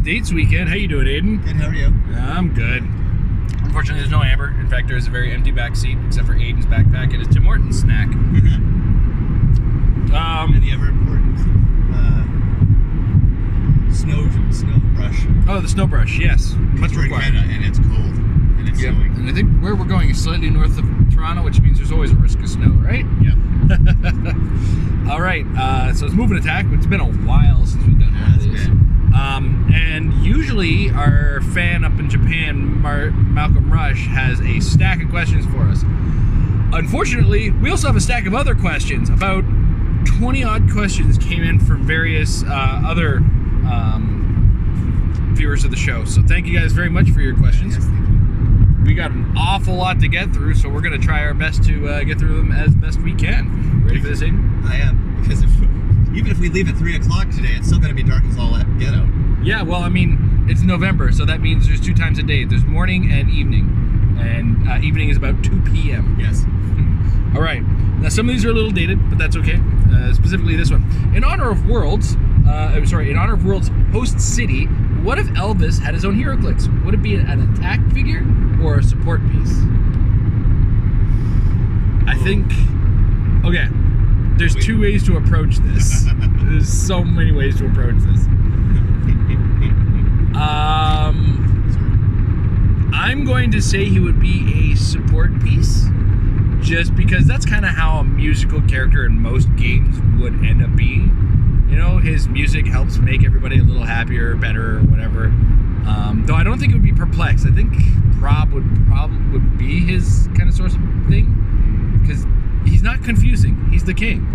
Dates weekend. How you doing, Aiden? Good, how are you? I'm good. Unfortunately, there's no Amber. In fact, there's a very empty back seat, except for Aiden's backpack and his Tim Hortons snack. Any ever important snow brush? Oh, the snow brush, yes. Much We're in required. Canada, and it's cold, and it's snowing. And I think where we're going is slightly north of Toronto, which means there's always a risk of snow, right? Yeah. All right, so it's Moving Attack. It's been a while since we've done one of these. And usually our fan up in Japan, Malcolm Rush, has a stack of questions for us. Unfortunately, we also have a stack of other questions. About 20-odd questions came in from various other viewers of the show. So thank you guys very much for your questions. Yes, thank you. We got an awful lot to get through, so we're going to try our best to get through them as best we can. Ready for this, Aiden? I am, because even if we leave at 3 o'clock today, it's still going to be dark as all get out. Yeah, well, I mean, it's November, so that means there's 2 times a day. There's morning and evening. And evening is about 2 p.m. Yes. All right. Now, some of these are a little dated, but that's okay. Specifically this one. In honor of Worlds host city, what if Elvis had his own HeroClix? Would it be an attack figure or a support piece? I think... Okay. There's 2 ways to approach this. There's so many ways to approach this. I'm going to say he would be a support piece, just because that's kind of how a musical character in most games would end up being. You know, his music helps make everybody a little happier, better, or whatever. Though I don't think it would be Perplex. I think Prob would be his kind of source of thing, because he's not confusing. He's the king.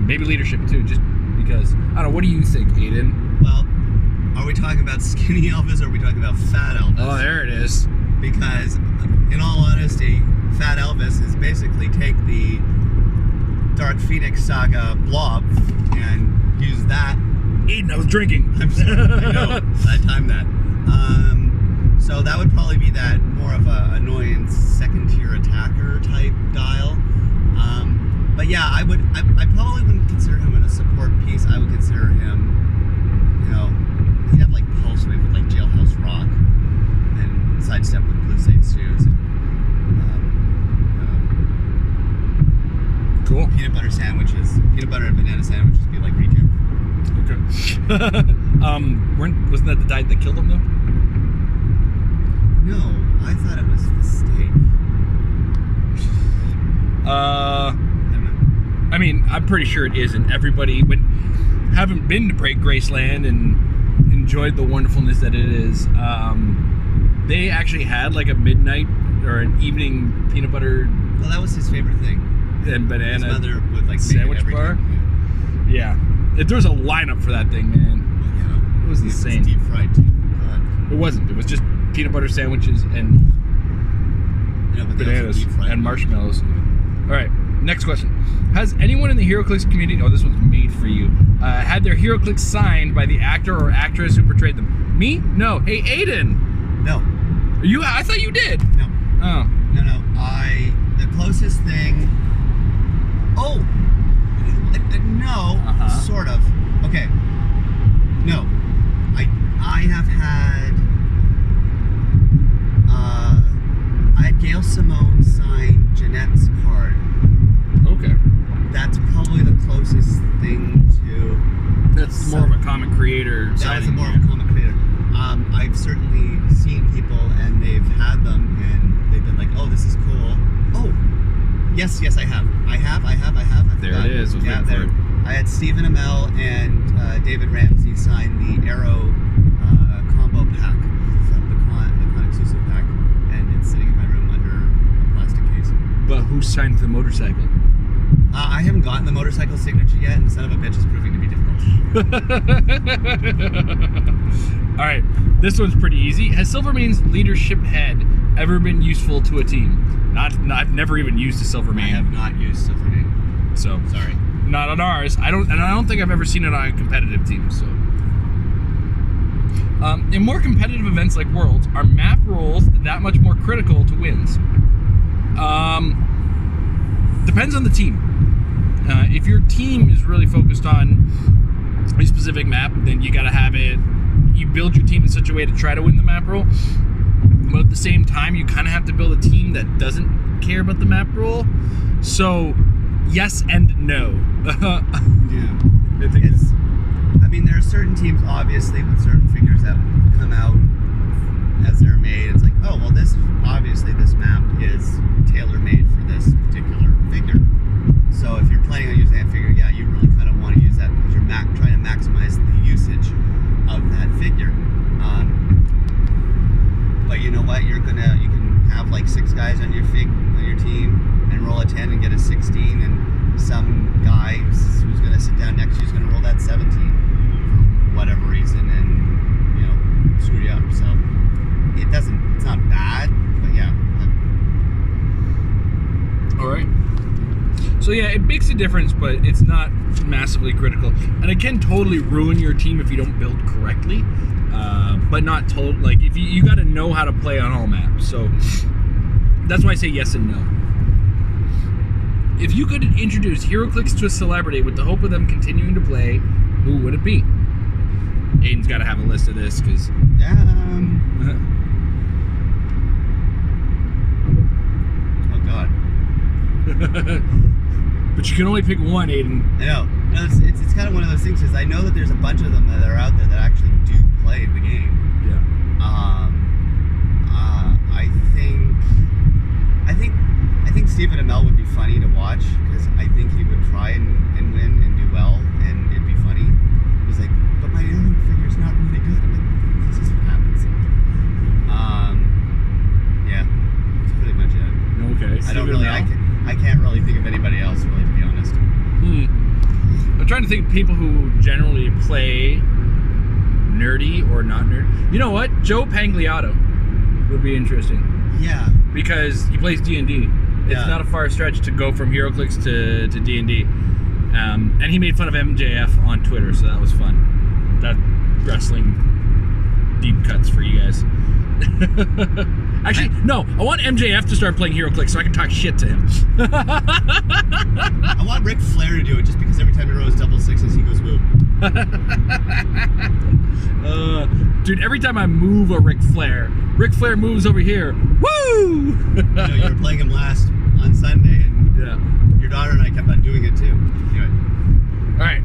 Maybe leadership too, just because. I don't know. What do you think, Aiden? Well, are we talking about skinny Elvis or are we talking about fat Elvis? Oh, there it is. Because, in all honesty, fat Elvis is basically take the Dark Phoenix Saga blob and use that. Aiden, I was drinking. I'm sorry. I know. I timed that. So that would probably be that more of a annoying second-tier attacker type dial. But yeah, I probably wouldn't consider him a support piece. I would consider him, he'd have like Pulse Wave with like Jailhouse Rock, and Sidestep with Blue Saints shoes. Cool. Peanut butter and banana sandwiches be like retail. Okay. Wasn't that the diet that killed him though? No, I thought it was the steak. I mean, I'm pretty sure it isn't. Everybody, haven't been to Break Graceland and enjoyed the wonderfulness that it is. They actually had like a midnight or an evening peanut butter. Well, that was his favorite thing. And banana. His mother would like sandwich bar. Yeah, there was a lineup for that thing, man. Yeah. It was insane. Deep fried too. God. It wasn't. It was just peanut butter sandwiches and bananas and marshmallows. All right, next question. Has anyone in the HeroClix community, this one's made for you, had their HeroClix signed by the actor or actress who portrayed them? Me? No. Hey, Aiden. No. I thought you did. No. Oh. No. The closest thing. Oh. No. Sort of. Okay. No. I have had. I had Gail Simone sign Jeanette's card. Okay. That's probably the closest thing to. That's more of a comic creator. That was more of a comic creator. I've certainly seen people and they've had them and they've been like, "Oh, this is cool." Oh, yes, I have. I There it is. Yeah, there. I had Stephen Amell and David Ramsey sign the Arrow combo pack from the Con exclusive pack, and it's sitting in my room under a plastic case. But who signed the motorcycle? I haven't gotten the motorcycle signature yet, and the son of a bitch is proving to be difficult. All right, this one's pretty easy. Has Silvermane's leadership head ever been useful to a team? I've never even used a Silvermane. I have not used Silvermane. So sorry. Not on ours. I don't think I've ever seen it on a competitive team. So, in more competitive events like Worlds, are map rolls that much more critical to wins? Depends on the team. If your team is really focused on a specific map, then you got to have it you build your team in such a way to try to win the map roll, but at the same time, you kind of have to build a team that doesn't care about the map roll. So, yes and no. Yeah. I think I mean, there are certain teams, obviously, with certain figures that come out as they're made. It's like, oh, well, this map is tailor-made for this particular figure. So if you're planning on using that figure, yeah, you really kind of want to use that because you're trying to maximize the usage of that figure. But you know what? You can have like 6 guys on your team and roll a 10 and get a 16, and some guy who's going to sit down next to you is going to roll that 17 for whatever reason, and screw you up. So it's not bad, but yeah. All right. So yeah, it makes a difference, but it's not massively critical, and it can totally ruin your team if you don't build correctly. But not told, like, if you got to know how to play on all maps. So that's why I say yes and no. If you could introduce HeroClix to a celebrity with the hope of them continuing to play, who would it be? Aiden's got to have a list of this because. Oh God. But you can only pick one, Aiden. I know. No, it's kind of one of those things because I know that there's a bunch of them that are out there that actually do play the game. Yeah. I think Stephen Amell would be funny to watch because I think he would try and win and do well, and it'd be funny. He's like, but my alien figure's not really good. I'm like, this is what happens. Yeah, that's pretty much it. Okay. I don't really. I can't really think of anybody else, really, to be honest. I'm trying to think of people who generally play nerdy or not nerd. You know what? Joe Pangliato would be interesting. Yeah. Because he plays D&D. It's not a far stretch to go from HeroClix to D&D. And he made fun of MJF on Twitter, so that was fun. That wrestling deep cuts for you guys. Actually, no. I want MJF to start playing HeroClix so I can talk shit to him. I want Ric Flair to do it just because every time he rolls double sixes, he goes woo. Dude, every time I move a Ric Flair moves over here. Woo! You were playing him last on Sunday, and your daughter and I kept on doing it too. Anyway. All right.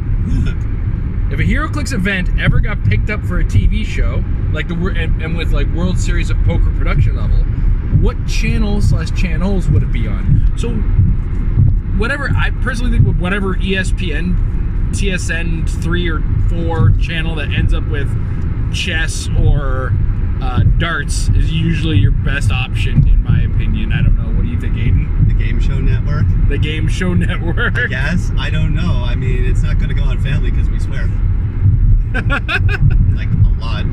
If a HeroClix event ever got picked up for a TV show, like and with like World Series of Poker production level, what channels would it be on? So, whatever, I personally think whatever ESPN, TSN 3 or 4 channel that ends up with chess or darts is usually your best option, in my opinion. I don't know. What do you think, Aiden? The Game Show Network? The Game Show Network? I guess. I don't know. I mean, it's not going to go on Family because we swear. Like, a lot.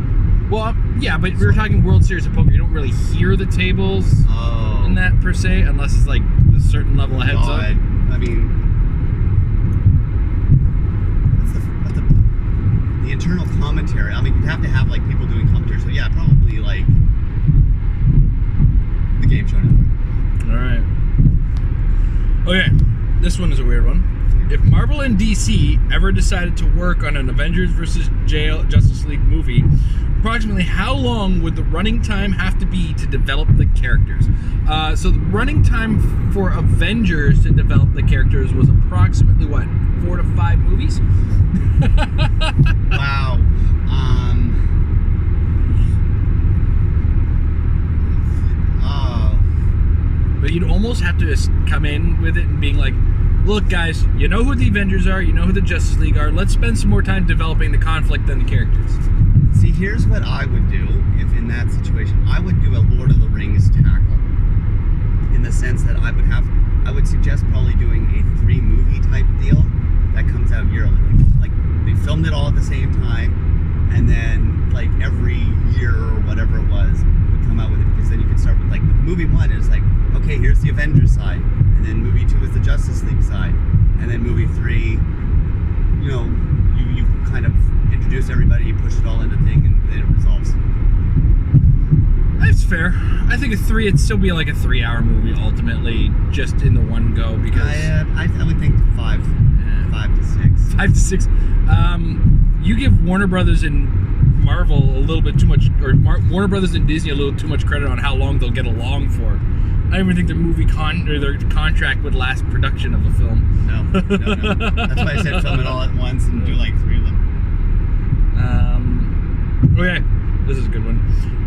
Well, yeah, but we were talking World Series of Poker. You don't really hear the tables in that, per se, unless it's like a certain level of heads up. I mean, what's the internal commentary? I mean, you'd have to have, like, people doing commentary. So, yeah, probably, like, the Game Show Network. All right. Okay, this one is a weird one. If Marvel and DC ever decided to work on an Avengers vs. Justice League movie, approximately how long would the running time have to be to develop the characters? So the running time for Avengers to develop the characters was approximately, what, 4 to 5 movies? Wow. But you'd almost have to just come in with it and being like, look, guys, you know who the Avengers are, you know who the Justice League are, let's spend some more time developing the conflict and the characters. See, here's what I would do if in that situation. I would do a Lord of the Rings tackle. In the sense that I would suggest probably doing a 3-movie type deal that comes out yearly. Like they filmed it all at the same time, and then like every year or whatever it was, would come out with it, because then you could start with like movie 1 is like, okay, here's the Avengers side, and then movie 2 is the Justice League side, and then movie 3, you know, you kind of introduce everybody, you push it all into thing, and then it resolves. That's fair. I think it'd still be like a 3-hour movie ultimately, just in the one go, because I would think 5 to 6. 5 to 6. You give Warner Brothers and Marvel a little bit too much, or Warner Brothers and Disney a little too much credit on how long they'll get along for. I don't even think their their contract would last production of a film. No. That's why I said film it all at once and do like 3 of them. Okay, this is a good one.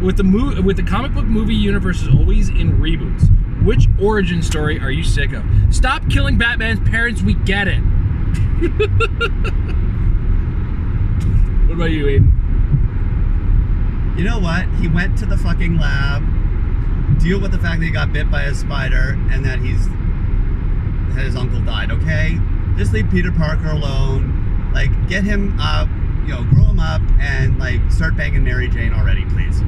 With the comic book movie universe is always in reboots. Which origin story are you sick of? Stop killing Batman's parents. We get it. What about you, Aiden? You know what? He went to the fucking lab, deal with the fact that he got bit by a spider, and that his uncle died. Okay, just leave Peter Parker alone. Like, get him up, grow him up, and like start banging Mary Jane already, please.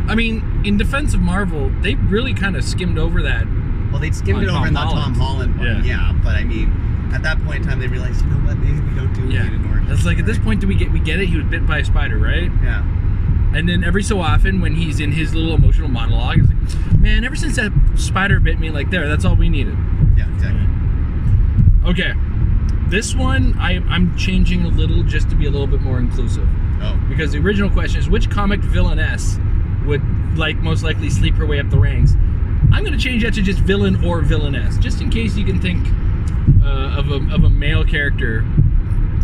I mean, in defense of Marvel, they really kind of skimmed over that. Well, they skimmed it over in the Tom Holland one, yeah. But I mean, at that point in time, they realized, you know what? Maybe we don't do need an origin. It's like, at this point, we get it? He was bit by a spider, right? Yeah. And then every so often, when he's in his little emotional monologue, it's like, man, ever since that spider bit me, like, that's all we needed. Yeah, exactly. Okay. This one, I'm changing a little just to be a little bit more inclusive. Oh. Because the original question is, which comic villainess would most likely sleep her way up the ranks? I'm going to change that to just villain or villainess, just in case you can think of a male character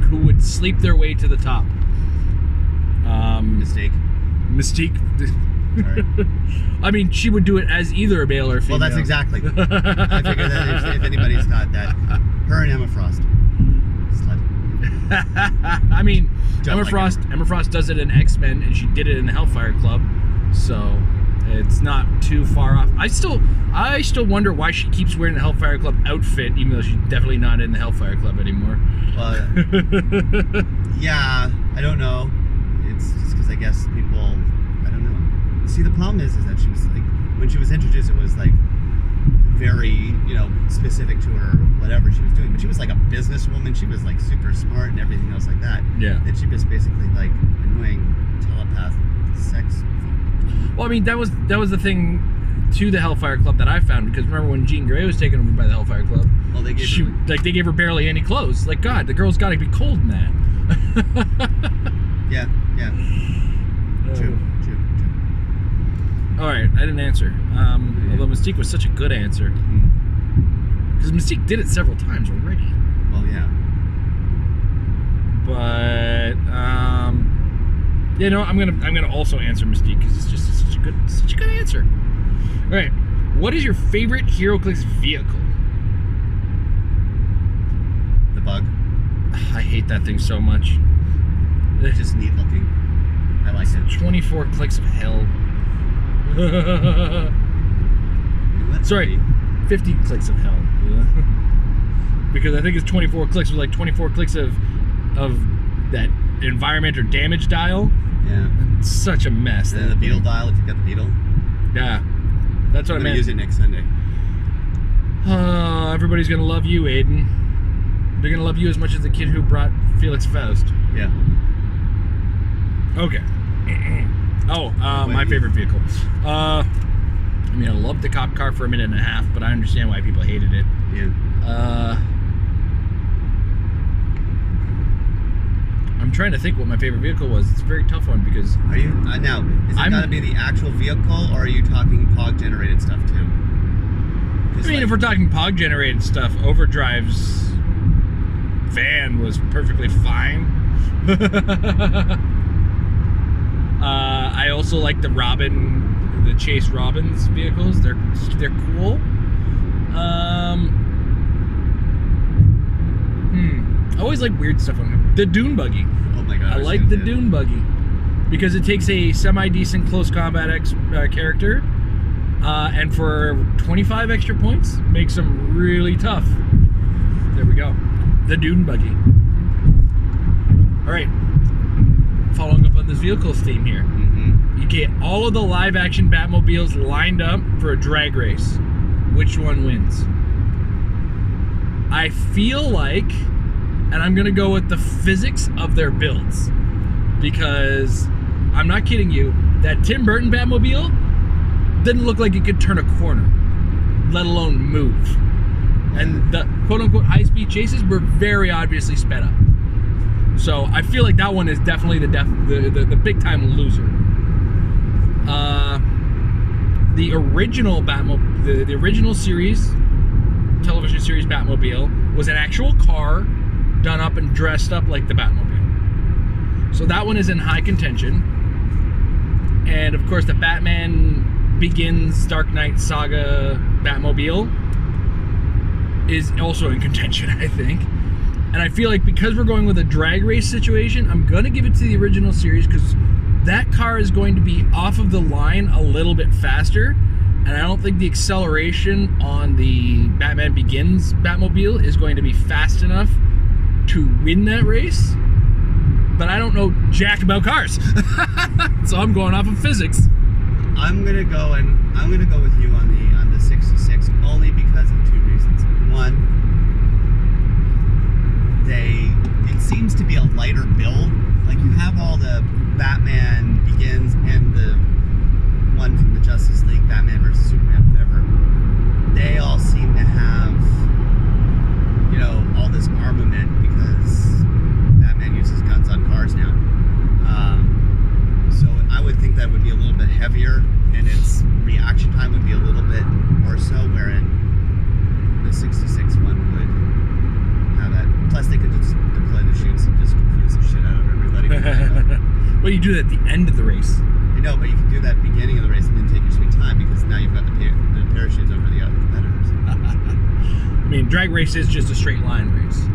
who would sleep their way to the top. Mystique. Right. I mean, she would do it as either a male or female. Well, that's exactly. I figured that if anybody's got that, her and Emma Frost. Slut. I mean, Emma Frost does it in X-Men, and she did it in the Hellfire Club, so it's not too far off. I still wonder why she keeps wearing the Hellfire Club outfit, even though she's definitely not in the Hellfire Club anymore. Well, yeah, I don't know. It's just because I guess people, I don't know. See, the problem is that she was like, when she was introduced, it was like very, specific to her, whatever she was doing. But she was like a businesswoman. She was like super smart and everything else like that. Yeah. That she was basically like annoying telepath sex. Well, I mean, that was the thing to the Hellfire Club that I found, because remember when Jean Grey was taken over by the Hellfire Club? Well, they gave her barely any clothes. Like, God, the girl's got to be cold in that. Yeah. True. All right, I didn't answer. Although Mystique was such a good answer, because Mystique did it several times already. Well, yeah. But I'm gonna also answer Mystique, because it's just such a good answer. All right, what is your favorite HeroClix vehicle? The Bug. I hate that thing so much. It's just neat looking. I like it. 24 clicks of hell. Sorry, 50 clicks of hell. Because I think it's 24 clicks with like 24 clicks of that environment or damage dial. Yeah. It's such a mess. And then the beetle dial, if you've got the beetle. Yeah. That's what I meant. Use it next Sunday. Everybody's gonna love you, Aiden. They're gonna love you as much as the kid who brought Felix Faust. Yeah. Okay. My favorite vehicle. I mean, I loved the cop car for a minute and a half, but I understand why people hated it. Yeah. I'm trying to think what my favorite vehicle was. It's a very tough one because... Are you... now, is it got to be the actual vehicle, or are you talking POG-generated stuff, too? I mean, if we're talking POG-generated stuff, Overdrive's van was perfectly fine. I also like the Chase Robbins vehicles. They're cool. I always like weird stuff on them. The Dune Buggy. Oh my god. I like the Dune Buggy because it takes a semi-decent close combat character, and for 25 extra points, makes them really tough. There we go. The Dune Buggy. All right. Following up on this vehicles theme here. You get all of the live-action Batmobiles lined up for a drag race. Which one wins? I feel like, and I'm going to go with the physics of their builds, because I'm not kidding you, that Tim Burton Batmobile didn't look like it could turn a corner, let alone move. And the quote-unquote high-speed chases were very obviously sped up. So I feel like that one is definitely the big time loser. The original the original series, television series Batmobile was an actual car done up and dressed up like the Batmobile. So that one is in high contention. And of course the Batman Begins Dark Knight Saga Batmobile is also in contention, I think. And I feel like because we're going with a drag race situation, I'm going to give it to the original series because that car is going to be off of the line a little bit faster. And I don't think the acceleration on the Batman Begins Batmobile is going to be fast enough to win that race. But I don't know jack about cars. So I'm going off of physics. I'm gonna go with you on the 66 only because of two reasons. One, it seems to be a lighter build. Like you have all the Batman Begins and the one from the Justice League, Batman versus Superman, whatever. They all seem to have, you know, all this armament because Batman uses guns on cars now. So I would think that would be a little bit heavier, and its reaction time would be a little bit more so, wherein the 66 one would have that. Plus, they could just deploy the chutes and just confuse the shit out of everybody. Well, you do that at the end of the race. I know, but you can do that at the beginning of the race and then take your sweet time because now you've got the parachutes over the other competitors. I mean, drag race is just a straight line race.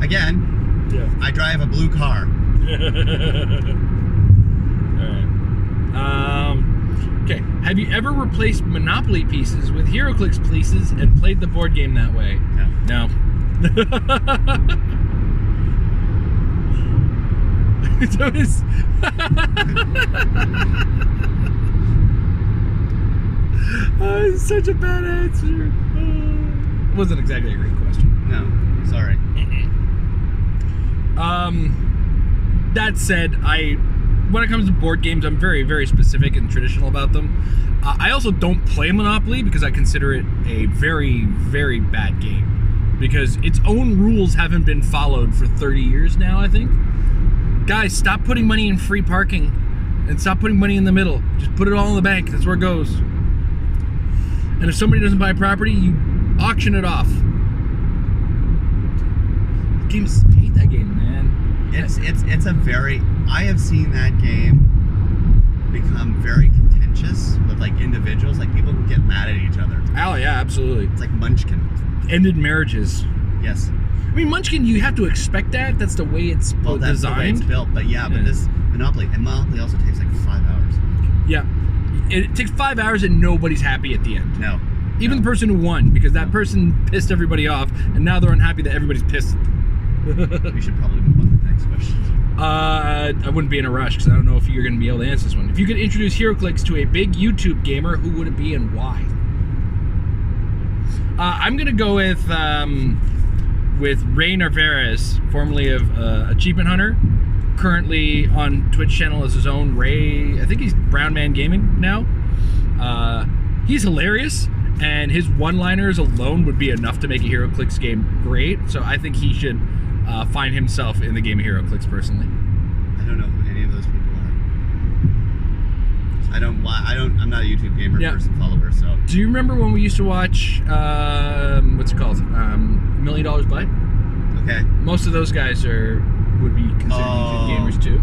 Again, yeah. I drive a blue car. Alright. Okay. Have you ever replaced Monopoly pieces with HeroClix pieces and played the board game that way? No. It's such a bad answer. It wasn't exactly a great question. No, sorry. That said, when it comes to board games, I'm very, very specific and traditional about them. I also don't play Monopoly because I consider it a very, very bad game. Because its own rules haven't been followed for 30 years now, I think. Guys, stop putting money in free parking and stop putting money in the middle. Just put it all in the bank. That's where it goes. And if somebody doesn't buy property, you auction it off. I hate that game, man. It's a very. I have seen that game become very contentious with like individuals. Like people get mad at each other. Oh yeah, absolutely. It's like Munchkin. Ended marriages. Yes. I mean, Munchkin, you have to expect that. That's the way it's designed. That's the way it's built. But yeah, but this Monopoly also takes like 5 hours. Yeah. It takes 5 hours and nobody's happy at the end. No. Even the person who won, because that person pissed everybody off, and now they're unhappy that everybody's pissed. We should probably move on to the next question. I wouldn't be in a rush, because I don't know if you're going to be able to answer this one. If you could introduce HeroClix to a big YouTube gamer, who would it be and why? I'm going to go with Ray Narvaez, formerly of Achievement Hunter, currently on Twitch channel as his own Ray. I think he's Brown Man Gaming now. He's hilarious, and his one-liners alone would be enough to make a HeroClix game great. So I think he should find himself in the game of HeroClix personally. I don't know who any of those people are. I'm not a YouTube gamer person follower. So. Do you remember when we used to watch what's it called? $1 Million Bite? Okay. Most of those guys would be considered YouTube gamers too.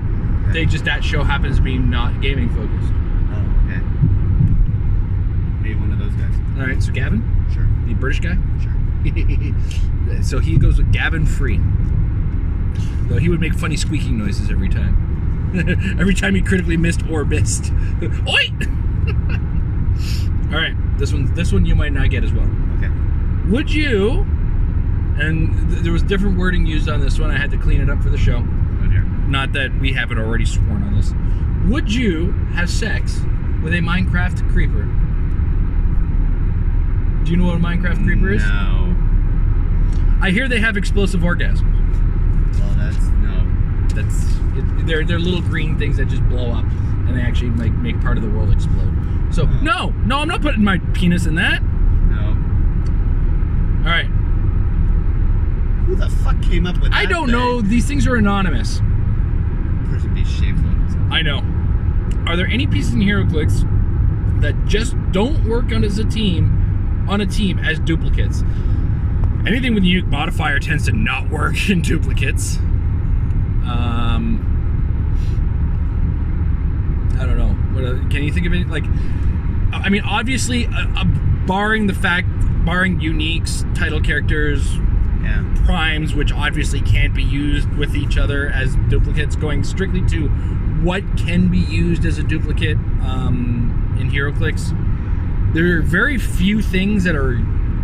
Okay. That show happens to be not gaming focused. Oh, okay. Maybe one of those guys. All right, so Gavin? Sure. The British guy? Sure. So he goes with Gavin Free. Though he would make funny squeaking noises every time. Every time he critically missed or missed. Oi! All right, this one you might not get as well. Okay. Would you? And there was different wording used on this one. I had to clean it up for the show. Oh dear. Not that we haven't already sworn on this. Would you have sex with a Minecraft creeper? Do you know what a Minecraft creeper is? No. I hear they have explosive orgasms. Well, they're little green things that just blow up, and they actually make part of the world explode. So no, I'm not putting my penis in that. No. All right. Who the fuck came up with that? I don't know. These things are anonymous. Person be shameful of himself. I know. Are there any pieces in HeroClix that just don't work on a team as duplicates? Anything with a unique modifier tends to not work in duplicates. I don't know. Can you think of any? Like, I mean, obviously, barring uniques, title characters, primes, which obviously can't be used with each other as duplicates, going strictly to what can be used as a duplicate in HeroClix. There are very few things that are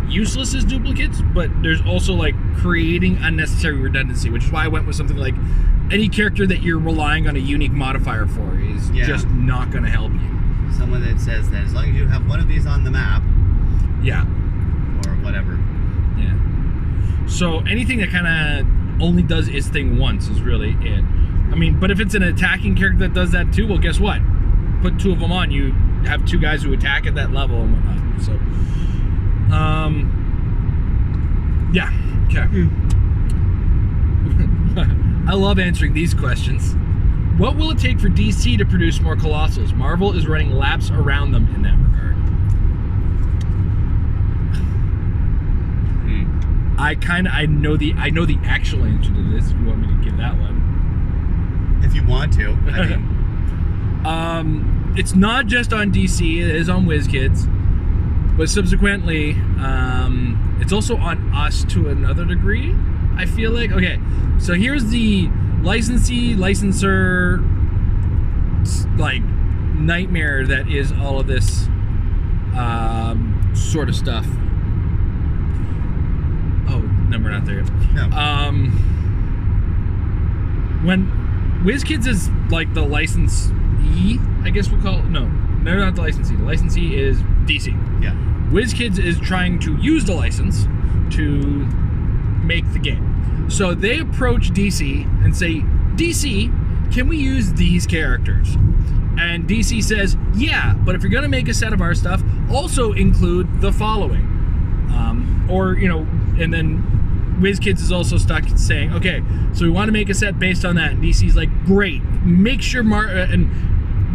useless as duplicates, but there's also like creating unnecessary redundancy, which is why I went with something like any character that you're relying on a unique modifier for is just not going to help you. Someone that says that as long as you have one of these on the map, or whatever. Yeah. So anything that kind of only does its thing once is really it. I mean, but if it's an attacking character that does that too, well, guess what? Put two of them on, you have two guys who attack at that level and whatnot. So, yeah, okay. I love answering these questions. What will it take for DC to produce more Colossals? Marvel is running laps around them in that regard. I know the actual answer to this. If you want me to give that one, if you want to, I mean, it's not just on DC. It is on WizKids, but subsequently, it's also on us to another degree. I feel like. Okay, so here's the licensor like nightmare that is all of this sort of stuff. Oh, no, we're not there yet. No. When WizKids is like the licensee, I guess we'll call it. No, they're not the licensee. The licensee is DC. Yeah. WizKids is trying to use the license to make the game. So they approach DC and say, DC, can we use these characters? And DC says, yeah, but if you're going to make a set of our stuff, also include the following. And then WizKids is also stuck saying, okay, so we want to make a set based on that. And DC's like, great. Make sure, and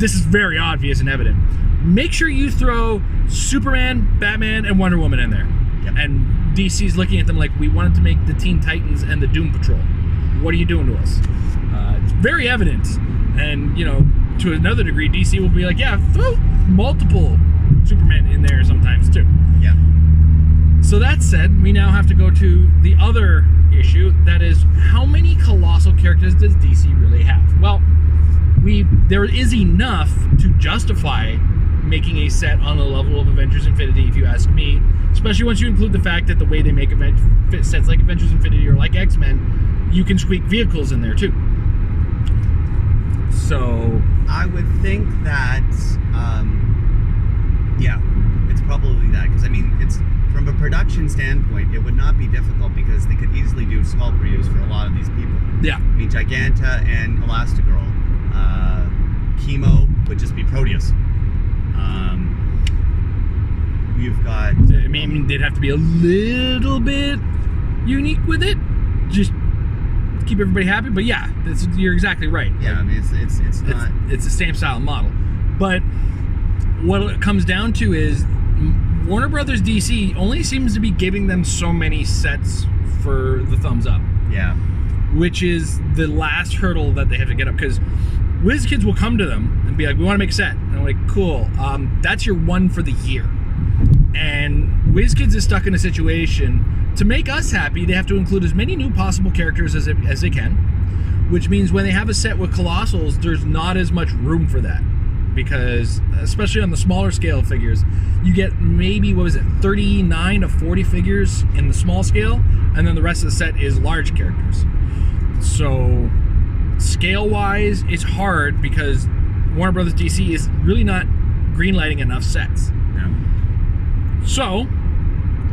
this is very obvious and evident, make sure you throw Superman, Batman, and Wonder Woman in there. Yep. And DC's looking at them like, we wanted to make the Teen Titans and the Doom Patrol. What are you doing to us? It's very evident. And, to another degree, DC will be like, yeah, throw multiple Supermen in there sometimes too. Yeah. So that said, we now have to go to the other issue, that is, how many Colossal characters does DC really have? Well, there is enough to justify making a set on the level of Avengers Infinity, if you ask me, especially once you include the fact that the way they make sets like Avengers Infinity or like X-Men, you can squeak vehicles in there too. So I would think that it's probably that, because I mean, it's from a production standpoint, it would not be difficult because they could easily do sculpt reuse for a lot of these people. Yeah. I mean, Giganta and Elastigirl. Chemo would just be Proteus. You've got. I mean, they'd have to be a little bit unique with it, just to keep everybody happy. But yeah, you're exactly right. Yeah, like, I mean, it's not. It's the same style model, but what it comes down to is Warner Brothers DC only seems to be giving them so many sets for the thumbs up. Yeah. Which is the last hurdle that they have to get up, because WizKids will come to them and be like, we want to make a set. And I'm like, cool, that's your one for the year. And WizKids is stuck in a situation, to make us happy, they have to include as many new possible characters as they can, which means when they have a set with Colossals, there's not as much room for that. Because, especially on the smaller scale figures, you get maybe, 39 to 40 figures in the small scale, and then the rest of the set is large characters. So, scale-wise, it's hard because Warner Brothers DC is really not greenlighting enough sets. No. So,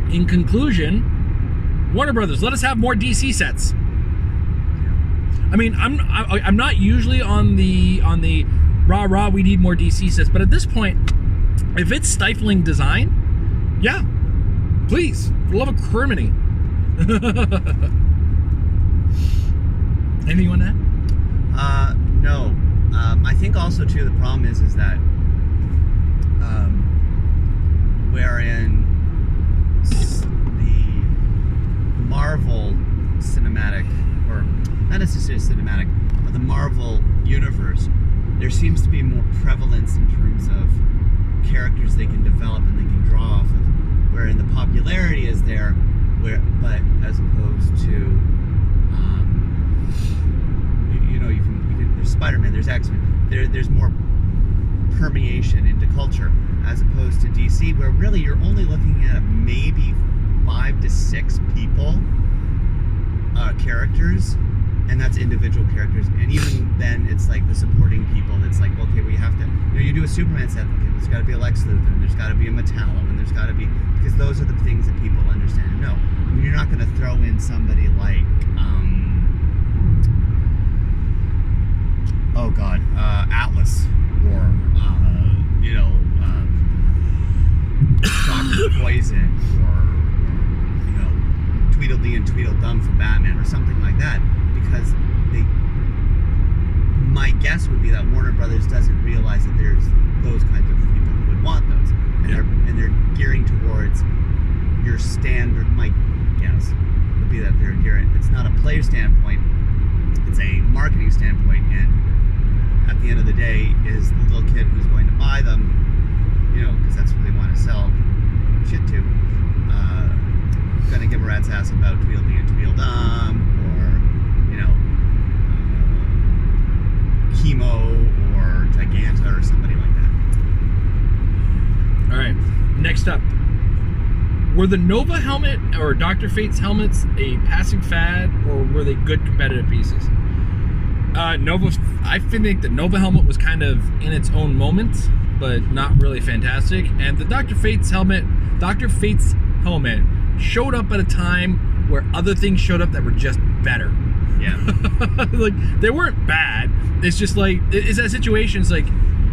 in conclusion, Warner Brothers, let us have more DC sets. I mean, I'm not usually on the rah, we need more DC sets, but at this point, if it's stifling design, yeah, please, for the love of criminy. Anything on that? No. I think also too the problem is that wherein the Marvel cinematic, or not necessarily cinematic, but the Marvel universe, there seems to be more prevalence in terms of characters they can develop and they can draw off of, wherein the popularity is there, but as opposed to you can there's Spider-Man, there's X-Men, there's more permeation into culture, as opposed to DC, where really you're only looking at maybe 5 to 6 people, characters, and that's individual characters. And even then, it's like the supporting people. It's like, okay, we have to, you do a Superman set, okay, there's got to be a Lex Luthor, and there's got to be a Metallo, and there's got to be, because those are the things that people understand and know. I mean, you're not going to throw in somebody like, oh God, Atlas, or Dr. Poison, or Tweedledee and Tweedledum from Batman, or something like that, because my guess would be that Warner Brothers doesn't realize that there's those kinds of people who would want those, and they're gearing towards your standard. My guess would be that they're gearing. It's not a player standpoint; it's a marketing standpoint, and at the end of the day, is the little kid who's going to buy them, because that's who they want to sell shit to, gonna give a rat's ass about Tweedledee and Tweedledum, or Chemo, or Giganta, or somebody like that. All right, next up, were the Nova helmet or Dr. Fate's helmets a passing fad, or were they good competitive pieces? Nova, I think the Nova helmet was kind of in its own moment, but not really fantastic. And the Dr. Fate's helmet showed up at a time where other things showed up that were just better. Yeah. Like, they weren't bad. It's just like, it's that situation. It's like,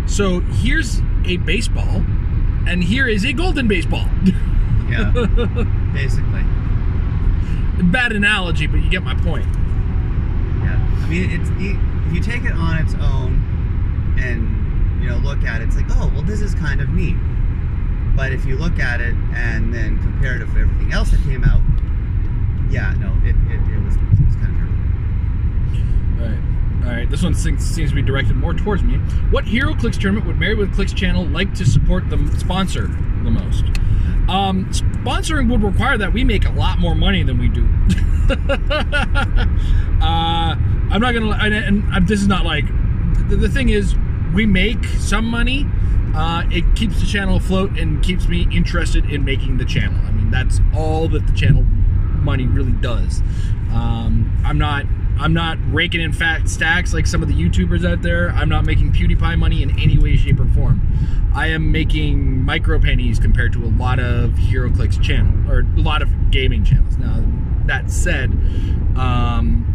so here's a baseball, and here is a golden baseball. Yeah. Basically. Bad analogy, but you get my point. I mean, if you take it on its own and look at it, it's like, oh, well, this is kind of neat. But if you look at it and then compare it to everything else that came out, yeah, no, it was kind of terrible. All right. This one seems to be directed more towards me. What Hero Clix tournament would Married with Clix channel like to support the sponsor the most? Sponsoring would require that we make a lot more money than we do. I'm not gonna, and this is not like, the thing is, we make some money. It keeps the channel afloat and keeps me interested in making the channel. I mean, that's all that the channel money really does. I'm not raking in fat stacks like some of the YouTubers out there. I'm not making PewDiePie money in any way, shape, or form. I am making micro pennies compared to a lot of HeroClix channel, or a lot of gaming channels. Now, that said,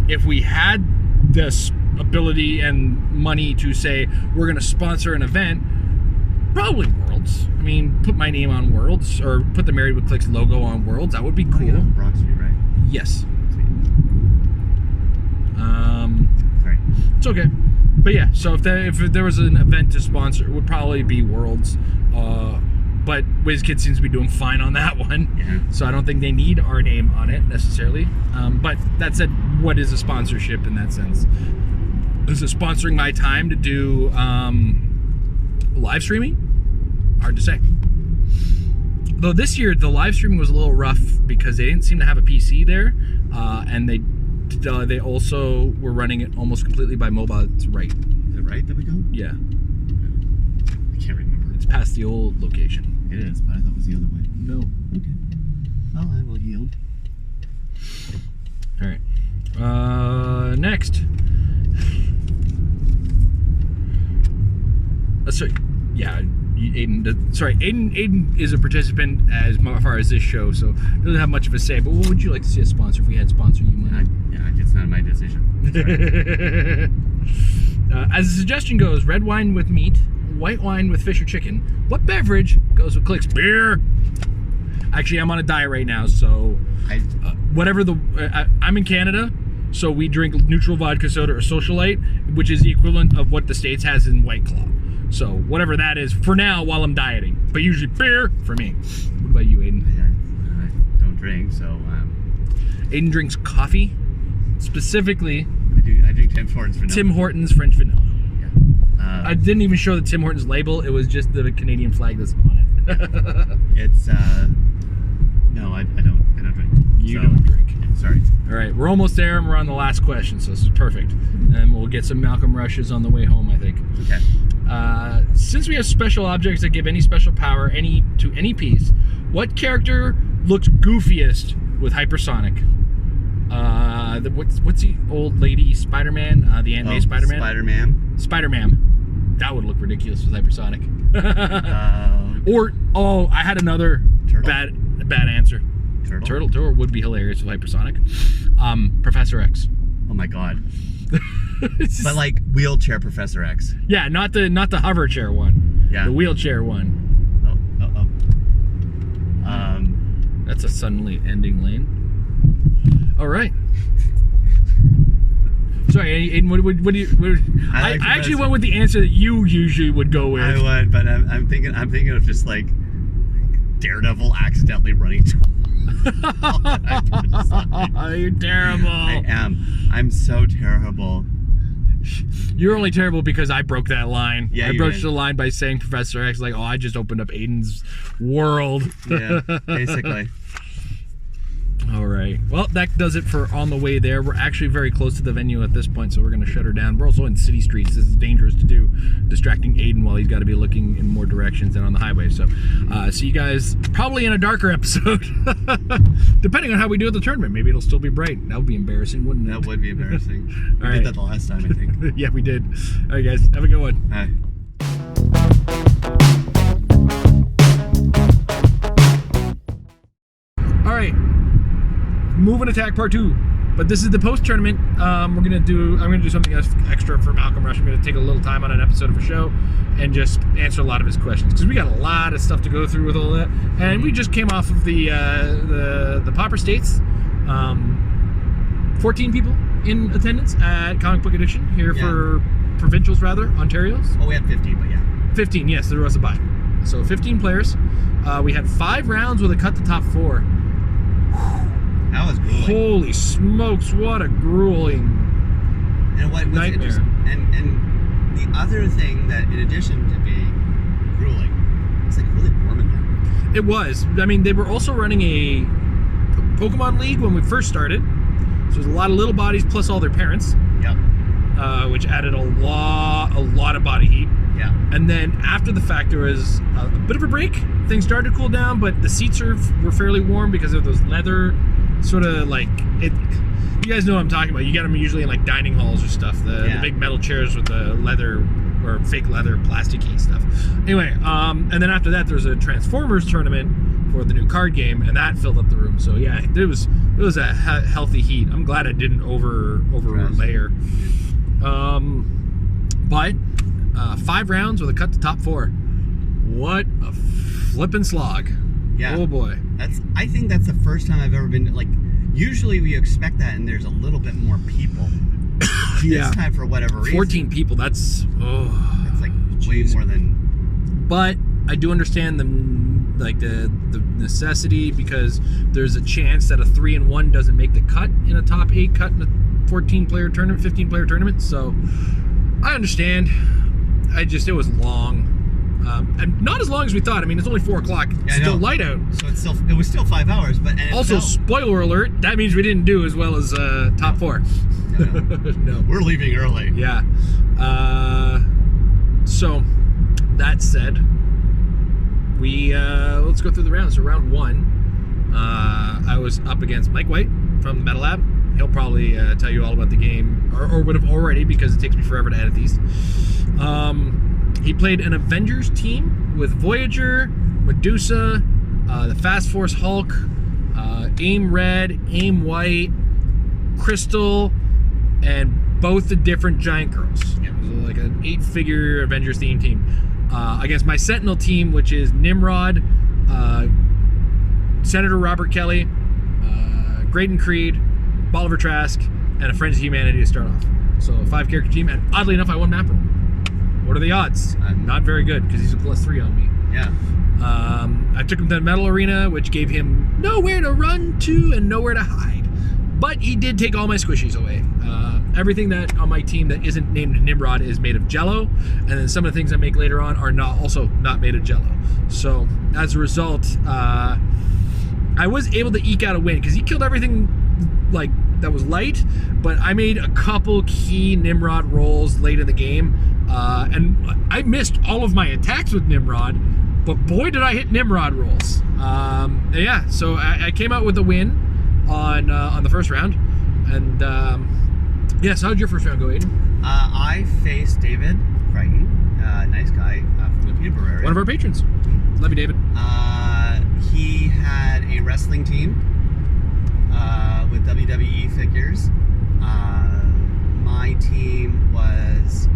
if we had this ability and money to say we're going to sponsor an event, probably Worlds. I mean, put my name on Worlds, or put the Married with Clix logo on Worlds. That would be cool. Oh, yeah, Brock Street, right? Yes. Sorry. It's okay. But yeah, so if there was an event to sponsor, it would probably be Worlds. But WizKid seems to be doing fine on that one. Yeah. So I don't think they need our name on it necessarily. But that said, what is a sponsorship in that sense? Is it sponsoring my time to do live streaming? Hard to say. Though this year the live streaming was a little rough because they didn't seem to have a PC there, and they also were running it almost completely by mobile. It's right. Is it right that we go? Yeah. I can't remember. It's past the old location. It is, but I thought it was the other way. No. Okay. Well, I will yield. All right. Next. Sorry. Yeah. Aiden is a participant as far as this show, so doesn't have much of a say. But what would you like to see a sponsor if we had sponsor you money? It's not my decision. As the suggestion goes, red wine with meat, white wine with fish or chicken. What beverage goes with Clix? Beer. Actually, I'm on a diet right now, so whatever I'm in Canada, So we drink neutral vodka soda or Socialite, which is the equivalent of what the States has in White Claw. So whatever that is for now while I'm dieting. But usually beer for me. What about you, Aiden? I don't drink, so... Aiden drinks coffee. Specifically... I drink Tim Hortons vanilla. Tim Hortons French vanilla. Yeah. I didn't even show the Tim Hortons label. It was just the Canadian flag that's on it. It's... No, I don't drink. You don't drink. Sorry. All right, we're almost there, and we're on the last question, so this is perfect. And we'll get some Malcolm Rushes on the way home, I think. Okay. Since we have special objects that give any special power to any piece, what character looks goofiest with hypersonic? What's the old lady Spider-Man? The Aunt May Spider-Man? Spider-Man. Spider-Man. That would look ridiculous with hypersonic. I had another Turtle? bad answer. Turtle would be hilarious with hypersonic. Professor X. Oh my god. But like wheelchair Professor X. Yeah, not the hover chair one. Yeah. The wheelchair one. That's a suddenly ending lane. All right. Sorry, Aiden. What do you? I actually went with the answer that you usually would go with. I would, but I'm thinking of just like Daredevil accidentally running. You're terrible. I am. I'm so terrible. You're only terrible because I broke that line. Yeah, I broached the line by saying Professor X, like, I just opened up Aiden's world. Yeah, basically. All right. Well, that does it for On the Way There. We're actually very close to the venue at this point, so we're going to shut her down. We're also in city streets. This is dangerous to do, distracting Aiden while he's got to be looking in more directions than on the highway. So, see you guys probably in a darker episode, depending on how we do at the tournament. Maybe it'll still be bright. That would be embarrassing, wouldn't it? That would be embarrassing. We All did right. that the last time, I think. Yeah, we did. All right, guys. Have a good one. Bye. All right. Move and Attack Part 2. But this is the post-tournament. I'm gonna do something extra for Malcolm Rush. I'm gonna take a little time on an episode of a show and just answer a lot of his questions, because we got a lot of stuff to go through with all that. And we just came off of the Pauper States. 14 people in attendance at Comic Book Edition here for Provincials, rather, Ontario's. Oh, we had 50, but yeah. 15, yes, there was a bye. So 15 players. We had 5 rounds with a cut to top 4. That was grueling. Holy smokes, what a grueling and what was nightmare. And the other thing that, in addition to being grueling, it's like really warm in there. It was. I mean, they were also running a Pokemon League when we first started. So there's a lot of little bodies plus all their parents. Yep. Which added a lot of body heat. Yeah. And then after the fact, there was a bit of a break. Things started to cool down, but the seats were fairly warm because of those leather sort of like it. You guys know what I'm talking about. You get them usually in like dining halls or stuff. The big metal chairs with the leather or fake leather, plasticky stuff. Anyway, and then after that, there's a Transformers tournament for the new card game, and that filled up the room. So yeah, it was a healthy heat. I'm glad I didn't over layer. But 5 rounds with a cut to top 4. What a flippin' slog. Yeah. Oh boy. I think that's the first time I've ever been, like, usually we expect that and there's a little bit more people. Yeah. This time, for whatever reason. 14 people, that's like way more than. But I do understand the necessity, because there's a chance that a 3-1 doesn't make the cut in a top 8 cut in a 14-player tournament, 15-player tournament. So I understand. It was long. And not as long as we thought. I mean, it's only 4 o'clock. It's still light out. So it was still 5 hours, but also, spoiler alert, that means we didn't do as well as top 4. No. We're leaving early. Yeah. So that said, let's go through the rounds. So round 1, I was up against Mike White from the Metal Lab. He'll probably tell you all about the game, or would have already, because it takes me forever to edit these. He played an Avengers team with Voyager, Medusa, the Fast Force Hulk, AIM Red, AIM White, Crystal, and both the different Giant Girls. Yeah. It was like an 8-figure Avengers themed team. Against my Sentinel team, which is Nimrod, Senator Robert Kelly, Graydon Creed, Bolivar Trask, and a Friends of Humanity to start off. So a 5-character team, and oddly enough, I won map roll. What are the odds? Not very good, because he's a +3 on me. Yeah. I took him to the Metal Arena, which gave him nowhere to run to and nowhere to hide. But he did take all my squishies away. Everything that on my team that isn't named Nimrod is made of Jello, and then some of the things I make later on are also not made of Jello. So as a result, I was able to eke out a win because he killed everything like that was light, but I made a couple key Nimrod rolls late in the game, and I missed all of my attacks with Nimrod, but boy did I hit Nimrod rolls. Yeah, so I came out with a win on the first round, and yeah. So how'd your first round go, Aiden? I faced David Crichton, nice guy from the Peterborough area. One of our patrons. Love you, David. He had a wrestling team with WWE figures. My team was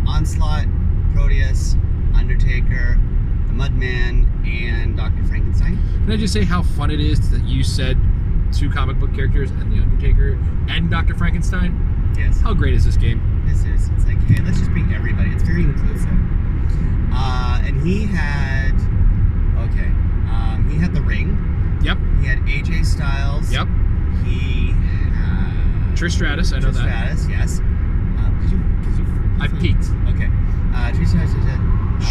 Onslaught, Proteus, Undertaker, the Mudman, and Dr. Frankenstein. Can I just say how fun it is that you said 2 comic book characters and the Undertaker and Dr. Frankenstein? Yes. How great is this game? This is. It's like, hey, let's just bring everybody. It's very inclusive. And he had, he had the Ring. Yep. He had AJ Styles. Yep. He had Trish Stratus, I know Trish that. Stratus, yes. I peeked. Okay. Trish Stratus.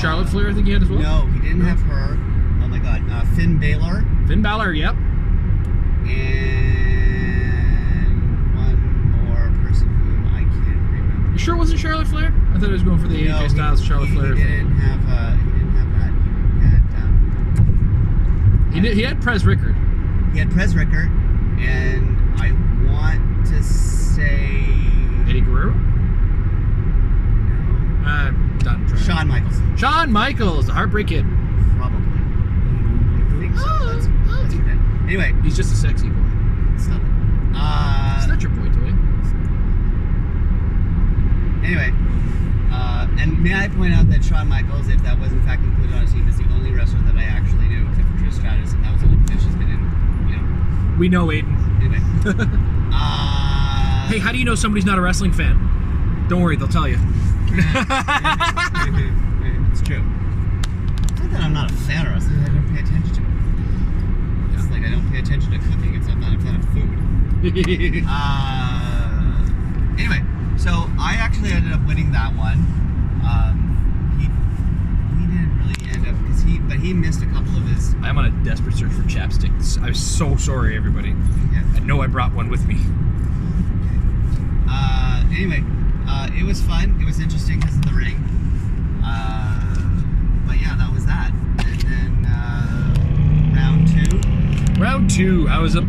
Charlotte Flair, I think he had as well? No, he didn't have her. Oh my god. Finn Balor. Finn Balor, yep. And one more person who I can't remember. You sure it wasn't Charlotte Flair? I thought he was going for the AJ Styles Charlotte Flair. He didn't have that. He had Prez Rickard. He had Prez Rickard, and I want to say Eddie Guerrero? No. Done trying. Shawn Michaels. Shawn Michaels, the Heartbreak Kid. Probably. I think so. That's good. Anyway. He's just a sexy boy. Stop it. It's not your boy toy. Anyway. And may I point out that Shawn Michaels, if that was in fact included on his team, is the only wrestler that I actually knew, except for Trish Stratus, and that was only because she's been in, We know, Aiden. Anyway. Hey, how do you know somebody's not a wrestling fan? Don't worry, they'll tell you. It's true. It's not that I'm not a fan of wrestling, I don't pay attention to it. It's like I don't pay attention to cooking, it's I'm not a fan of food. Anyway, so I actually ended up winning that one. He didn't really end up, but he missed a couple of his. I'm on a desperate search for chapsticks. I'm so sorry, everybody. Yeah. I know I brought one with me. Anyway, it was fun. It was interesting because of the Ring. But yeah, that was that. And then round two. I was up.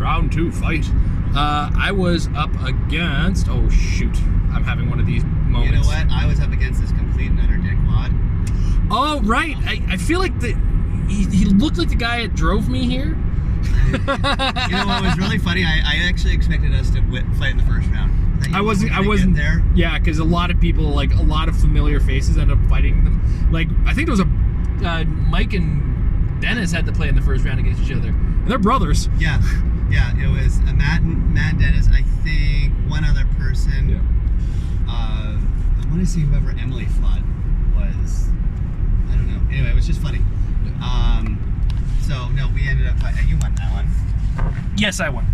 Round 2 fight. I was up against. Oh shoot! I'm having one of these moments. You know what? I was up against this complete and utter dickwad. Oh right. I feel like he looked like the guy that drove me here. You know what was really funny? I actually expected us to fight in the first round. I wasn't there. Yeah, because a lot of people, like a lot of familiar faces, end up fighting them. Like I think there was a Mike and Dennis had to play in the first round against each other. And they're brothers. Yeah, it was Matt and Dennis. I think one other person. Yeah. I want to see whoever Emily fought was. I don't know. Anyway, it was just funny. Yeah. So no, we ended up fighting. You won that one. Yes, I won.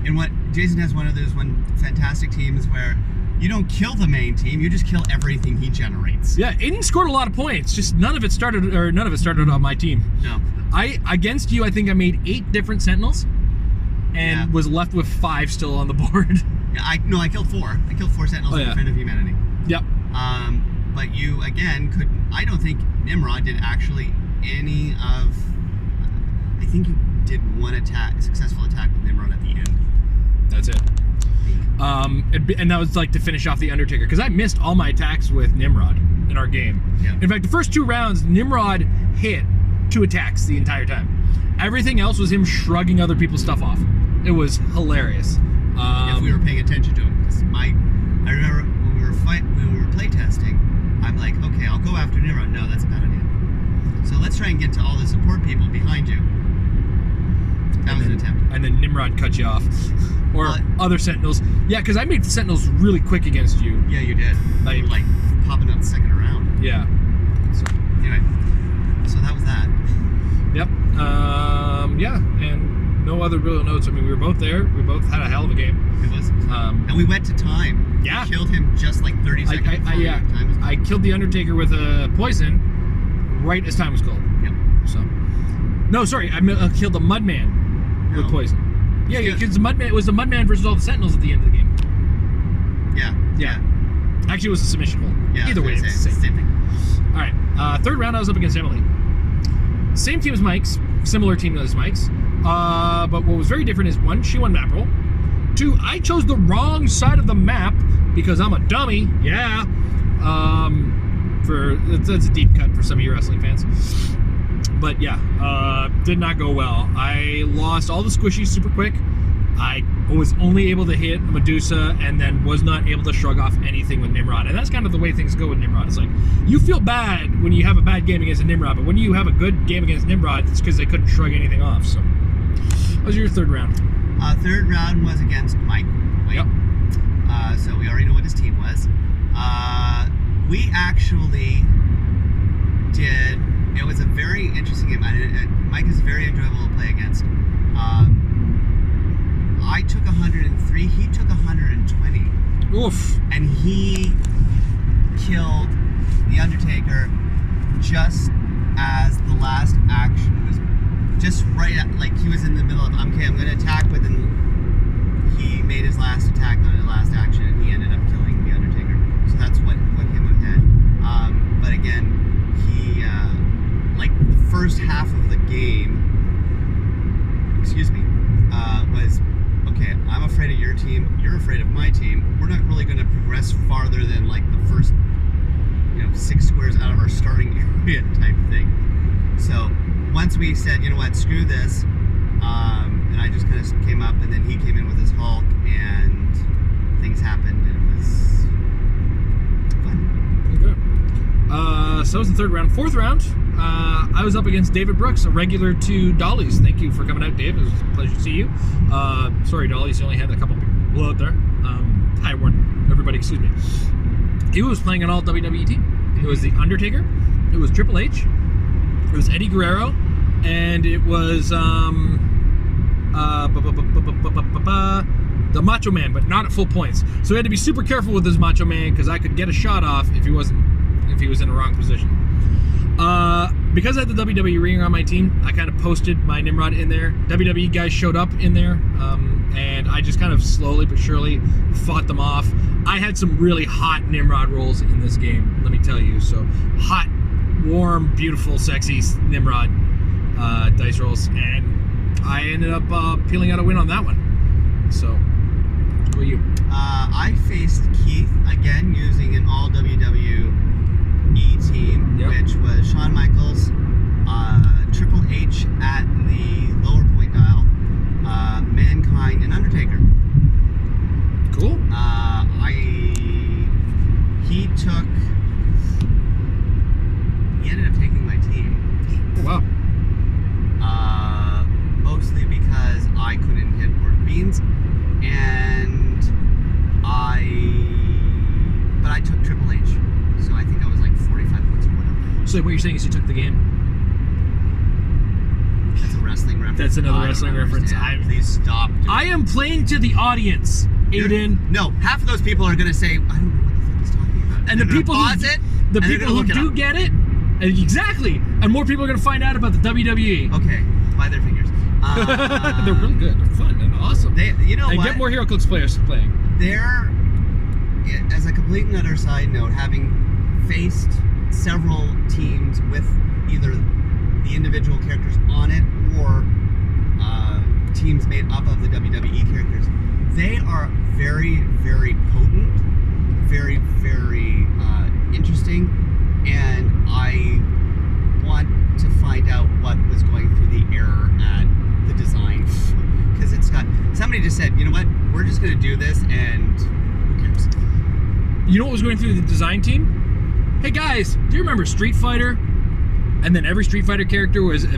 And what Jason has one of those fantastic teams where you don't kill the main team, you just kill everything he generates. Yeah, Aiden scored a lot of points. Just none of it started on my team. No. Against you, I think I made 8 different Sentinels, and was left with 5 still on the board. Yeah, I killed 4. I killed 4 Sentinels in Friend of Humanity. Yep. But you again couldn't. I don't think Nimrod did actually any of. I think you did one successful attack with Nimrod at the end. That's it. And that was like to finish off the Undertaker, because I missed all my attacks with Nimrod in our game. Yeah. In fact, the first 2 rounds, Nimrod hit 2 attacks the entire time. Everything else was him shrugging other people's stuff off. It was hilarious. If we were paying attention to him, because I remember when we were playtesting, I'm like, okay, I'll go after Nimrod. No, that's a bad idea. So let's try and get to all the support people behind you. That was an attempt. And then Nimrod cut you off. Or What? other Sentinels. Yeah, because I made the Sentinels really quick against you. Yeah, you did. Like- Like popping up second round. Yeah. So, Anyway, so that was that. yep. Yeah, and no other real notes. I mean, we were both there. We both had a hell of a game. It was. Um, And we went to time. Yeah. We killed him just like 30 seconds before yeah. time was I killed the Undertaker with a poison right as time was called. Yep. So, no, sorry, I killed the Mudman with No. poison. Yeah, Yeah. because it was the Mudman versus all the Sentinels at the end of the game. Yeah. Yeah. Actually, it was a submission hold. Yeah. Either way, it's the same. thing. All right, third round, I was up against Emily. Same team as Mike's, similar team as Mike's. But what was very different is one, she won map roll. Two, I chose the wrong side of the map because I'm a dummy. Yeah. That's a deep cut for some of you wrestling fans. But yeah, did not go well. I lost all the squishies super quick. I was only able to hit Medusa and then was not able to shrug off anything with Nimrod. And that's kind of the way things go with Nimrod. It's like, you feel bad when you have a bad game against a Nimrod, but when you have a good game against Nimrod, it's because they couldn't shrug anything off. So, what was your third round? Third round was against Mike. Yep. So we already know what his team was. We actually did. It was a very interesting game. Mike is very enjoyable to play against. I took 103. He took 120. Oof. And he killed the Undertaker just as the last action was just right at, like, he was in the middle of, okay, I'm going to attack with, and he made his last attack on his last action, and he ended up killing the Undertaker. So that's what put him ahead. But again, he, like, the first half of the game, was, okay, I'm afraid of your team, you're afraid of my team, we're not really going to progress farther than, like, the first, 6 squares out of our starting area type thing. So once we said, you know what, screw this, and I just kind of came up, and then he came in with his Hulk, and things happened, and it was fun. Okay. So that was the third round. Fourth round, I was up against David Brooks, a regular to Dolly's. Thank you for coming out, Dave. It was a pleasure to see you. Sorry, Dolly's, you only had a couple people out there. I warned everybody, excuse me. He was playing an all WWE team. It was The Undertaker, it was Triple H, it was Eddie Guerrero, and it was the Macho Man, but not at full points. So he had to be super careful with his Macho Man because I could get a shot off if he was in the wrong position. Because I had the WWE ring on my team, I kind of posted my Nimrod in there. WWE guys showed up in there, and I just kind of slowly but surely fought them off. I had some really hot Nimrod rolls in this game, let me tell you. So hot, warm, beautiful, sexy Nimrod dice rolls, and I ended up peeling out a win on that one. So, what about you? I faced Keith, again, using an all WWE team, Yep. which was Shawn Michaels, Triple H at the lower point dial, Mankind, and Undertaker. Cool. He ended up taking my team. Oh, wow. Mostly because I couldn't hit Word Beans, but I took Triple H, so I think I was like 45 points or whatever. So what you're saying is you took the game? That's a wrestling reference. That's another I don't wrestling reference. understand. Please stop. I am playing to the audience, Aiden. No, half of those people are gonna say, I don't know what the fuck he's talking about. And the people who do get it, exactly. And more people are gonna find out about the WWE. Okay, by their fingers. They're really good. They're fun and awesome. You know and what? get more Hero Clix players playing. They're, as a complete and utter side note, having faced several teams with either the individual characters on it or teams made up of the WWE characters, they are very, very potent, very, very interesting, and I want to find out what was going through the error at the design, because it's got, somebody just said, you know what, we're just going to do this, and who cares? You know what was going through the design team? Hey guys, do you remember Street Fighter? And then every Street Fighter character was at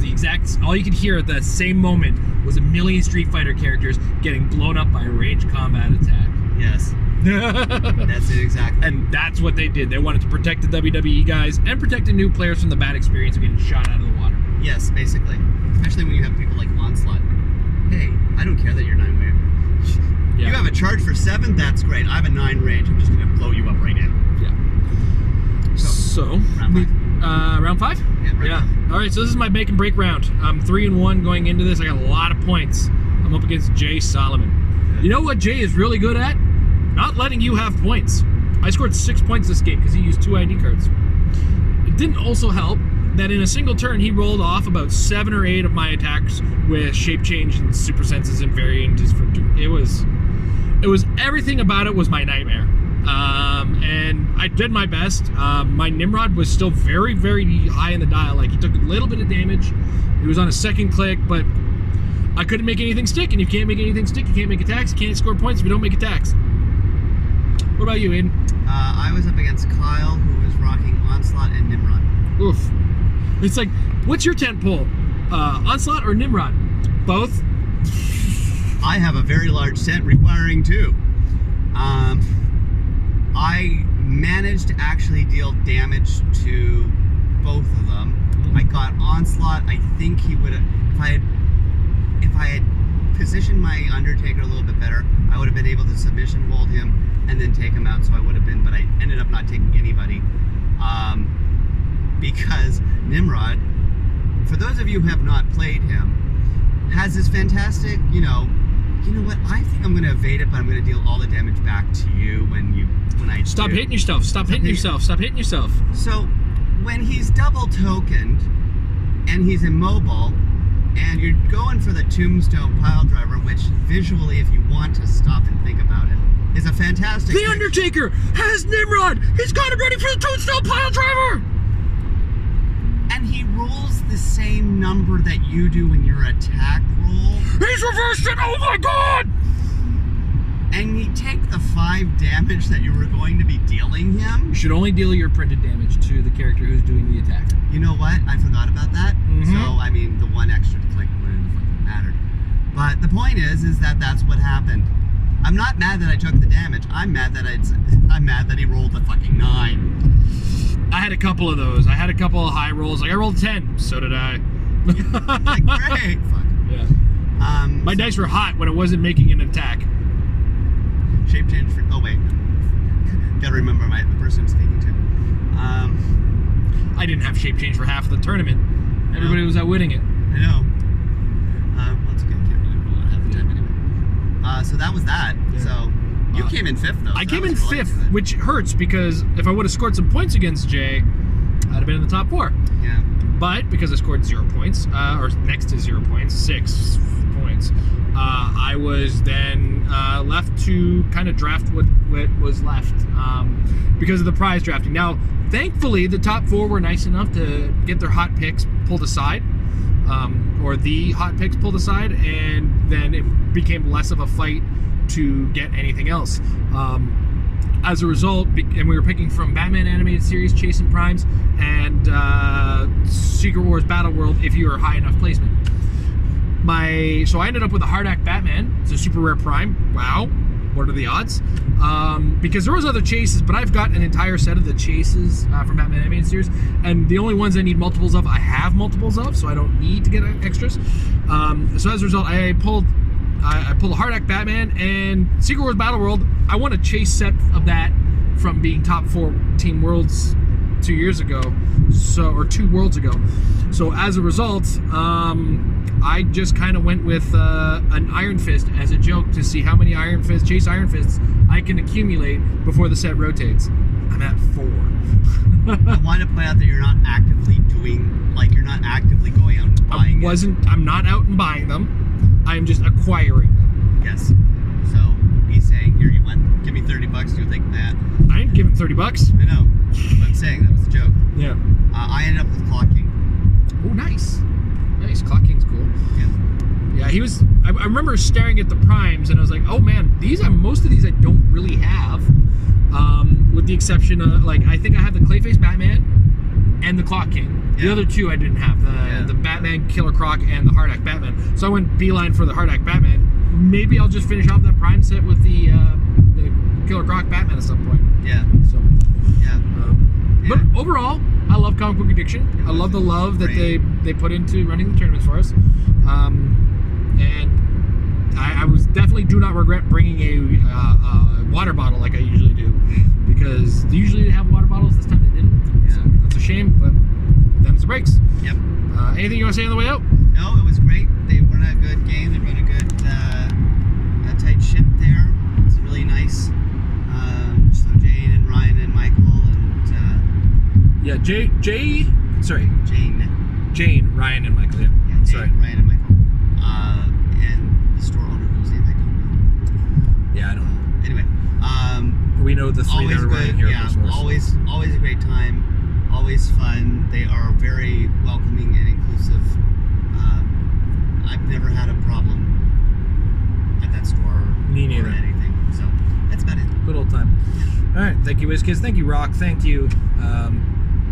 the exact... All you could hear at the same moment was a million Street Fighter characters getting blown up by a ranged combat attack. Yes. That's it exactly. And that's what they did. They wanted to protect the WWE guys and protect the new players from the bad experience of getting shot out of the water. Yes, basically. Especially when you have people like Onslaught. Hey, I don't care that you're 9 weight. Yeah. You have a charge for 7? That's great. I have a 9 range. I'm just going to blow you up right now. Yeah. So round 5? Yeah. All right, so this is my make and break round. I'm 3-1 going into this. I got a lot of points. I'm up against Jay Solomon. You know what Jay is really good at? Not letting you have points. I scored 6 points this game because he used 2 ID cards. It didn't also help that in a single turn he rolled off about 7 or 8 of my attacks with shape change and super senses and variant. It was everything about it was my nightmare. And I did my best. My Nimrod was still very, very high in the dial. Like, he took a little bit of damage. He was on a second click, but I couldn't make anything stick. And if you can't make anything stick, you can't make attacks. You can't score points if you don't make attacks. What about you, Aiden? I was up against Kyle, who was rocking Onslaught and Nimrod. Oof. It's like, what's your tent pole? Onslaught or Nimrod? Both? I have a very large tent requiring 2. I managed to actually deal damage to both of them. I got Onslaught. I think he would have, if I had positioned my Undertaker a little bit better, I would have been able to submission hold him and then take him out, so I would have been, but I ended up not taking anybody. Because Nimrod, for those of you who have not played him, has this fantastic, you know what, I think I'm going to evade it, but I'm going to deal all the damage back to you when I Stop hitting yourself. Stop hitting yourself. Stop hitting yourself. So, when he's double tokened, and he's immobile, and you're going for the Tombstone Pile Driver, which visually, if you want to stop and think about it, is a fantastic... The Undertaker has Nimrod! He's got him ready for the Tombstone Pile Driver! And he rolls the same number that you do in your attack roll. He's reversed it! Oh my god! And you take the 5 damage that you were going to be dealing him. You should only deal your printed damage to the character who's doing the attack. You know what? I forgot about that. So, I mean, the 1 extra click wouldn't have fucking mattered. But the point is that that's what happened. I'm not mad that I took the damage. I'm mad that he rolled a fucking 9. I had a couple of those. I had a couple of high rolls. Like, I rolled 10. So did I. Like, great. Fuck. Yeah. My dice were hot when it wasn't making an attack. Shape change for... Oh, wait. Gotta remember the person I'm speaking to. I didn't have shape change for half of the tournament. Everybody was outwitting it. I know. Well, it's okay. I can't really roll it half the time anyway. So that was that. Yeah. So you came in 5th, though. So I came in 5th, which hurts because if I would have scored some points against Jay, I'd have been in the top 4. Yeah. But because I scored 0 points, or next to 0 points, 6 points, I was then left to kind of draft what was left because of the prize drafting. Now, thankfully, the top 4 were nice enough to get their hot picks pulled aside, or the hot picks pulled aside, and then it became less of a fight to get anything else. As a result, and we were picking from Batman Animated Series, Chasing Primes, and Secret Wars Battle World if you were high enough placement. So I ended up with a Hard Act Batman. It's a super rare prime. Wow, what are the odds? Because there was other chases, but I've got an entire set of the chases from Batman Animated Series, and the only ones I need multiples of, I have multiples of, so I don't need to get extras. So as a result, I pulled a Hard Act Batman, and Secret Wars Battle World, I won a chase set of that from being top 4 Team Worlds 2 years ago, or 2 worlds ago. So as a result, I just kind of went with an Iron Fist as a joke to see how many Chase Iron Fists I can accumulate before the set rotates. I'm at 4. I want to point out that you're not actively you're not actively going out and buying I'm not out and buying them. I'm just acquiring them. Yes. So he's saying, here you went, give me $30. You think that? I ain't giving $30. I know. But I'm saying that was a joke. Yeah. I ended up with Clock King. Oh, nice. Nice. Clock King's cool. Yeah. Yeah, he was. I remember staring at the primes and I was like, oh man, most of these I don't really have. With the exception of, I think I have the Clayface Batman and the Clock King. The Yeah. other two I didn't have. The Batman Killer Croc and the Hard Act Batman. So I went beeline for the Hard Act Batman. Maybe I'll just finish off that Prime set with the Killer Croc Batman at some point. Yeah. So. Yeah. But overall, I love Comic Book Addiction. I love the love that they put into running the tournaments for us. And I was definitely do not regret bringing a water bottle like I usually do, because usually they have water bottles. This time they didn't. Yeah. So that's a shame, but them's the breaks. Yep. Anything you want to say on the way out? No, it was great. They run a good game. They run a good tight ship there. It's really nice. So Jane and Ryan and Michael and Yeah, Jane, Ryan, and Michael. Yeah, yeah, Jane, sorry. Ryan and Michael, and the store owner whose name I don't know. Yeah, I don't know. Anyway, We know the three that always are running good. here. Yeah, always a great time. Always fun. They are very welcoming and inclusive. I've never had a problem at that store. Me neither. Or anything. So that's about it. Good old time. All right, thank you, WizKids. Thank you, Rock. Thank you,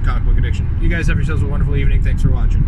Comic Book Addiction. You guys have yourselves a wonderful evening. Thanks for watching.